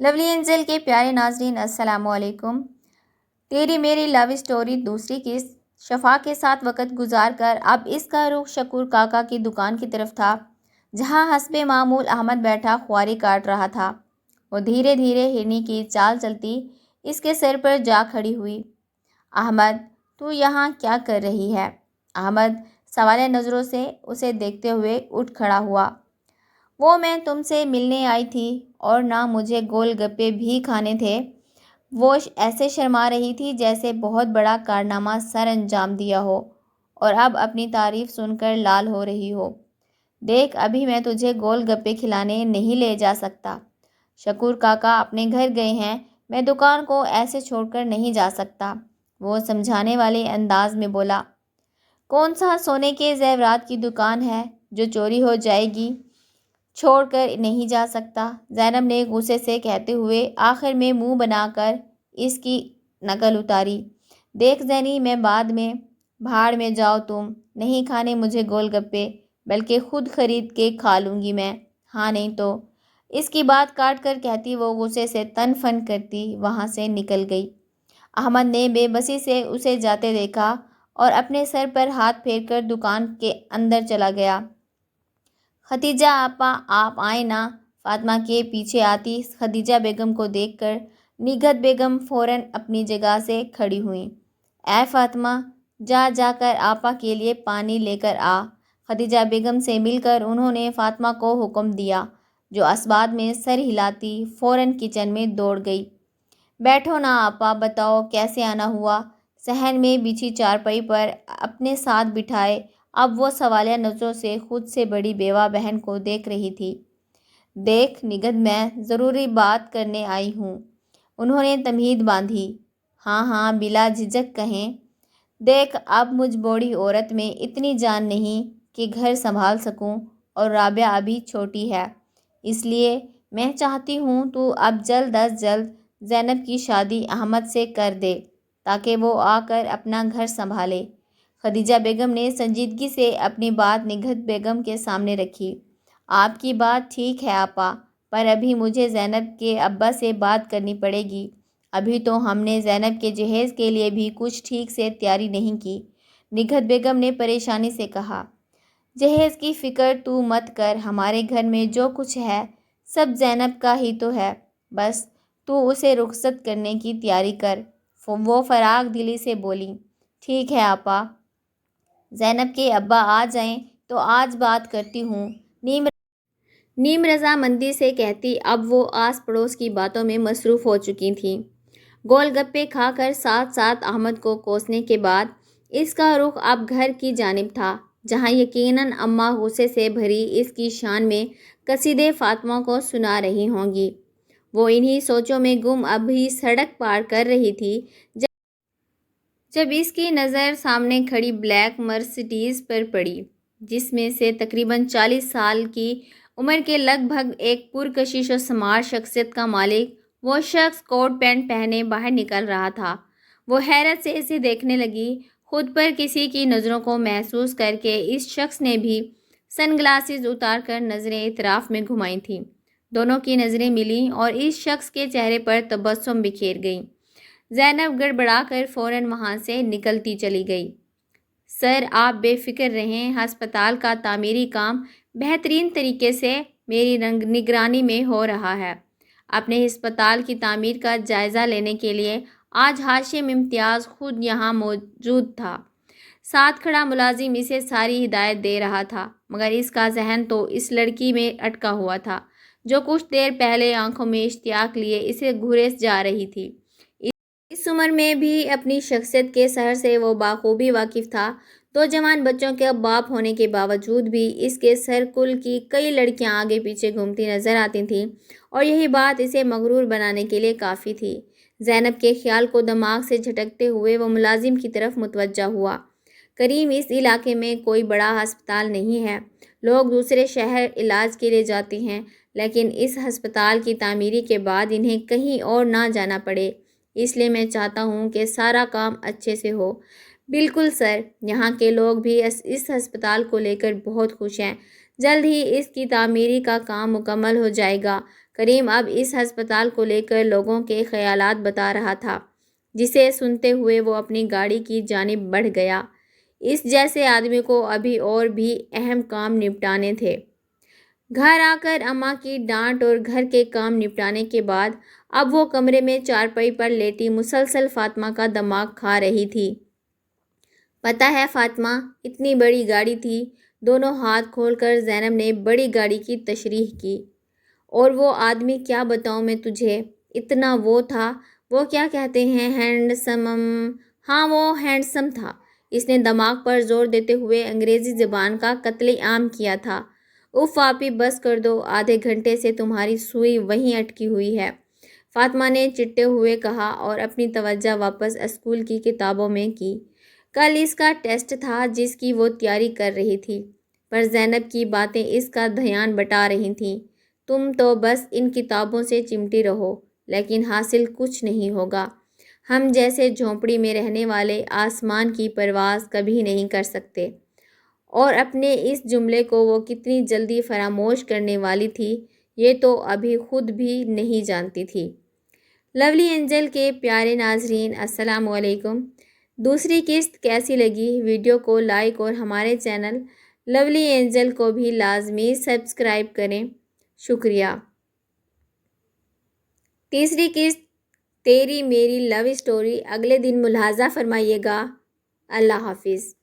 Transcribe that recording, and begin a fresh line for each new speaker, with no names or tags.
Lovely Angel کے پیارے ناظرین السلام علیکم۔ تیری میری لو اسٹوری دوسری قسط۔ شفا کے ساتھ وقت گزار کر اب اس کا رخ شکور کاکا کی دکان کی طرف تھا، جہاں حسب معمول احمد بیٹھا خواری کاٹ رہا تھا۔ وہ دھیرے دھیرے ہرنی کی چال چلتی اس کے سر پر جا کھڑی ہوئی۔ احمد، تو یہاں کیا کر رہی ہے؟ احمد سوالیہ نظروں سے اسے دیکھتے ہوئے اٹھ کھڑا ہوا۔ وہ میں تم سے ملنے آئی تھی اور نہ مجھے گول گپے بھی کھانے تھے۔ وہ ایسے شرما رہی تھی جیسے بہت بڑا کارنامہ سر انجام دیا ہو اور اب اپنی تعریف سن کر لال ہو رہی ہو۔ دیکھ، ابھی میں تجھے گول گپے کھلانے نہیں لے جا سکتا۔ شکور کاکا اپنے گھر گئے ہیں، میں دکان کو ایسے چھوڑ کر نہیں جا سکتا، وہ سمجھانے والے انداز میں بولا۔ کون سا سونے کے زیورات کی دکان ہے جو چوری ہو جائے گی؟ چھوڑ کر نہیں جا سکتا، زینب نے غصے سے کہتے ہوئے آخر میں منہ بنا کر اس کی نقل اتاری۔ دیکھ زینی، میں بعد میں بھاڑ میں جاؤ، تم نہیں کھانے مجھے گول گپے، بلکہ خود خرید کے کھا لوں گی میں، ہاں نہیں تو۔ اس کی بات کاٹ کر کہتی وہ غصے سے تن فن کرتی وہاں سے نکل گئی۔ احمد نے بے بسی سے اسے جاتے دیکھا اور اپنے سر پر ہاتھ پھیر کر دکان کے اندر چلا گیا۔ خدیجہ آپا، آپ آئیں نا، فاطمہ کے پیچھے آتی خدیجہ بیگم کو دیکھ کر نگہت بیگم فوراً اپنی جگہ سے کھڑی ہوئیں۔ اے فاطمہ، جا جا کر آپا کے لیے پانی لے کر آ۔ خدیجہ بیگم سے مل کر انہوں نے فاطمہ کو حکم دیا، جو اسباب میں سر ہلاتی فوراً کچن میں دوڑ گئی۔ بیٹھو نا آپا، بتاؤ کیسے آنا ہوا؟ صحن میں بچھی چارپائی پر اپنے ساتھ بٹھائے اب وہ سوالیہ نظروں سے خود سے بڑی بیوہ بہن کو دیکھ رہی تھی۔ دیکھ نگہت، میں ضروری بات کرنے آئی ہوں، انہوں نے تمہید باندھی۔ ہاں ہاں، بلا جھجک کہیں۔ دیکھ، اب مجھ بوڑھی عورت میں اتنی جان نہیں کہ گھر سنبھال سکوں، اور رابعہ ابھی چھوٹی ہے، اس لیے میں چاہتی ہوں تو اب جلد از جلد زینب کی شادی احمد سے کر دے تاکہ وہ آ کر اپنا گھر سنبھالے۔ خدیجہ بیگم نے سنجیدگی سے اپنی بات نگہت بیگم کے سامنے رکھی۔ آپ کی بات ٹھیک ہے آپا، پر ابھی مجھے زینب کے ابا سے بات کرنی پڑے گی، ابھی تو ہم نے زینب کے جہیز کے لیے بھی کچھ ٹھیک سے تیاری نہیں کی۔ نگہت بیگم نے پریشانی سے کہا۔ جہیز کی فکر تو مت کر، ہمارے گھر میں جو کچھ ہے سب زینب کا ہی تو ہے، بس تو اسے رخصت کرنے کی تیاری کر۔ وہ فراغ دلی سے بولی۔ ٹھیک ہے آپا، زینب کے ابا آ جائیں تو آج بات کرتی ہوں، نیم رضامندی سے کہتی۔ اب وہ آس پڑوس کی باتوں میں مصروف ہو چکی تھیں۔ گول گپے کھا کر ساتھ ساتھ احمد کو کوسنے کے بعد اس کا رخ اب گھر کی جانب تھا، جہاں یقیناً اماں غصے سے بھری اس کی شان میں قصیدے فاطمہ کو سنا رہی ہوں گی۔ وہ انہی سوچوں میں گم ابھی سڑک پار کر رہی تھی جب اس کی نظر سامنے کھڑی بلیک مرسڈیز پر پڑی، جس میں سے تقریباً 40 سال کی عمر کے لگ بھگ ایک پرکشش و سمارٹ شخصیت کا مالک وہ شخص کوٹ پینٹ پہنے باہر نکل رہا تھا۔ وہ حیرت سے اسے دیکھنے لگی، خود پر کسی کی نظروں کو محسوس کر کے۔ اس شخص نے بھی سن گلاسز اتار کر نظریں اطراف میں گھمائی تھیں۔ دونوں کی نظریں ملیں اور اس شخص کے چہرے پر تبسم بکھیر گئی۔ زینب گڑبڑا کر فوراً وہاں سے نکلتی چلی گئی۔ سر، آپ بے فکر رہیں، ہسپتال کا تعمیری کام بہترین طریقے سے میری نگرانی میں ہو رہا ہے۔ اپنے ہسپتال کی تعمیر کا جائزہ لینے کے لیے آج ہاشم امتیاز خود یہاں موجود تھا۔ ساتھ کھڑا ملازم اسے ساری ہدایت دے رہا تھا، مگر اس کا ذہن تو اس لڑکی میں اٹکا ہوا تھا جو کچھ دیر پہلے آنکھوں میں اشتیاق لیے اسے گھریز جا رہی تھی۔ اس عمر میں بھی اپنی شخصیت کے سحر سے وہ بخوبی واقف تھا۔ 2 جوان بچوں کے باپ ہونے کے باوجود بھی اس کے سرکل کی کئی لڑکیاں آگے پیچھے گھومتی نظر آتی تھیں، اور یہی بات اسے مغرور بنانے کے لیے کافی تھی۔ زینب کے خیال کو دماغ سے جھٹکتے ہوئے وہ ملازم کی طرف متوجہ ہوا۔ کریم، اس علاقے میں کوئی بڑا ہسپتال نہیں ہے، لوگ دوسرے شہر علاج کے لیے جاتے ہیں، لیکن اس ہسپتال کی تعمیری کے بعد انہیں کہیں اور نہ جانا پڑے، اس لیے میں چاہتا ہوں کہ سارا کام اچھے سے ہو۔ بالکل سر، یہاں کے لوگ بھی اس ہسپتال کو لے کر بہت خوش ہیں، جلد ہی اس کی تعمیری کا کام مکمل ہو جائے گا۔ کریم اب اس ہسپتال کو لے کر لوگوں کے خیالات بتا رہا تھا، جسے سنتے ہوئے وہ اپنی گاڑی کی جانب بڑھ گیا۔ اس جیسے آدمی کو ابھی اور بھی اہم کام نپٹانے تھے۔ گھر آ کر اماں کی ڈانٹ اور گھر کے کام نپٹانے کے بعد اب وہ کمرے میں چارپائی پر لیٹی مسلسل فاطمہ کا دماغ کھا رہی تھی۔ پتہ ہے فاطمہ، اتنی بڑی گاڑی تھی۔ دونوں ہاتھ کھول کر زینب نے بڑی گاڑی کی تشریح کی۔ اور وہ آدمی، کیا بتاؤں میں تجھے، اتنا وہ تھا، وہ کیا کہتے ہیں، ہینڈسم۔ ہاں، وہ ہینڈسم تھا۔ اس نے دماغ پر زور دیتے ہوئے انگریزی زبان کا قتل عام کیا تھا۔ اف آپی، بس کر دو، آدھے گھنٹے سے تمہاری سوئی وہیں اٹکی ہوئی ہے، فاطمہ نے چڑھتے ہوئے کہا اور اپنی توجہ واپس اسکول کی کتابوں میں کی۔ کل اس کا ٹیسٹ تھا جس کی وہ تیاری کر رہی تھی، پر زینب کی باتیں اس کا دھیان بٹا رہی تھیں۔ تم تو بس ان کتابوں سے چمٹی رہو، لیکن حاصل کچھ نہیں ہوگا۔ ہم جیسے جھونپڑی میں رہنے والے آسمان کی پرواز کبھی نہیں کر سکتے۔ اور اپنے اس جملے کو وہ کتنی جلدی فراموش کرنے والی تھی، یہ تو ابھی خود بھی نہیں جانتی تھی۔ لولی اینجل کے پیارے ناظرین، السلام علیکم۔ دوسری قسط کیسی لگی؟ ویڈیو کو لائک اور ہمارے چینل لولی اینجل کو بھی لازمی سبسکرائب کریں۔ شکریہ۔ تیسری قسط تیری میری لو اسٹوری اگلے دن ملاحظہ فرمائیے گا۔ اللہ حافظ۔